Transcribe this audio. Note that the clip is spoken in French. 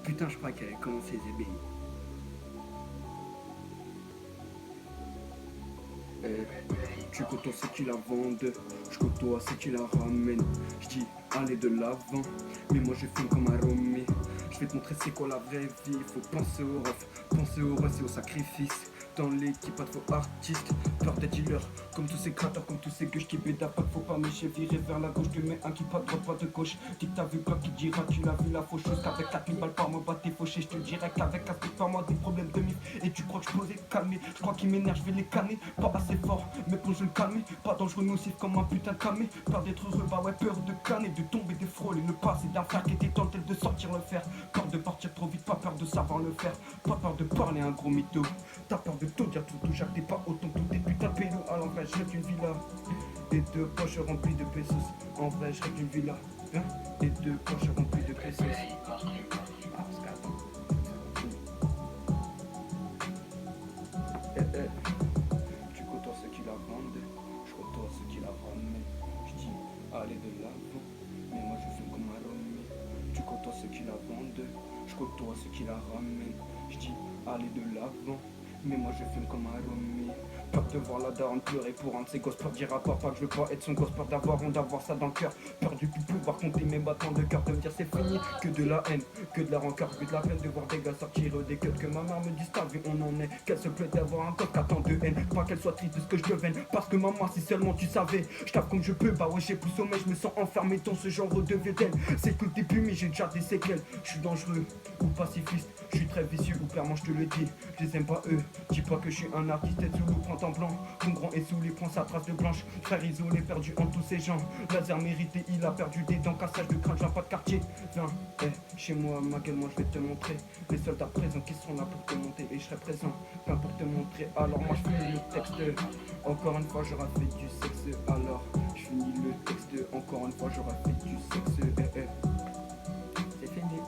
Putain, je crois qu'elle a commencé les ébéis. Tu côtoies ceux qui la vendent, je côtoie ceux qui la ramènent. Je dis allez de l'avant, mais moi je fume comme un Romy. Je vais te montrer c'est quoi la vraie vie. Faut penser au ref et au sacrifice. Dans l'équipe, pas de faux artistes, peur des dealers, comme tous ces créateurs, comme tous ces gueuches qui bédavent. Pas de faut pas mécher, virer vers la gauche, te mets un qui pas de droite, pas de gauche. Dis que t'as vu quoi qui dira, tu l'as vu la faucheuse. Qu'avec 4000 balles par mois, bah t'es fauché, je te dirais qu'avec un stick par mois, des problèmes de mif. Et tu crois que je posais calmer, je crois qu'ils m'énervent, je vais les canner. Pas assez fort, mais pour je le calmer. Pas dangereux, nocif comme un putain de camé. Peur d'être heureux, bah ouais, peur de canner, de tomber, de frôler. Le passé d'un frère qui était tenté de sortir le fer. Peur de partir trop vite, pas peur de savoir le faire. Pas peur de parler un gros mytho. T'as peur de tout dire, tout touche, t'es pas autant que tous tes putains de pélos. À l'envers, je rêve d'une villa et deux poches remplies de pesos. En vrai, je rêve d'une villa et deux poches remplies de pesos. Tu côtoies ceux qui la vendent, je côtoie ceux qui la ramènent. Je dis allez de l'avant, mais moi je fume comme un Romy. Tu côtoies ceux qui la vendent, je côtoie ceux qui la ramènent. Je dis allez de l'avant, mais moi je fume comme un Romy. Peur de voir la daronne pleurer pour un de ses gosses. Peur de dire à papa que je veux pas être son gosse. Peur d'avoir honte, d'avoir ça dans le cœur. Peur du plus pouvoir compter mes battants de cœur. De me dire c'est fini, que de la haine, que de la rancœur, que de la peine de voir des gars sortir des cuts. Que ma mère me dise t'as vu on en est. Qu'elle se plaît d'avoir un code qu'attend de haine. Pas qu'elle soit triste de ce que je devienne. Parce que maman si seulement tu savais. Je tape comme je peux, bah ouais j'ai plus sommeil. Je me sens enfermé dans ce genre de védelle. C'est que le début mais j'ai déjà des séquelles. Je suis dangereux ou pacifiste. Je suis très vicieux ou clairement je te le dis. Je les aime pas eux. Dis pas que je suis un artiste tête sous l'eau, printemps blanc. Ton grand est sous les prend sa trace de blanche. Frère isolé, perdu en tous ces gens. Laser mérité, il a perdu des dents. Cassage de crâne, je viens pas de quartier. Viens, chez moi, ma gueule, moi je vais te montrer. Les soldats présents qui seront là pour te monter. Et je serai présent, viens pour te montrer. Alors moi je finis le texte. Encore une fois, j'aurai fait du sexe. Alors je finis le texte. Encore une fois, j'aurai fait du sexe. C'est fini.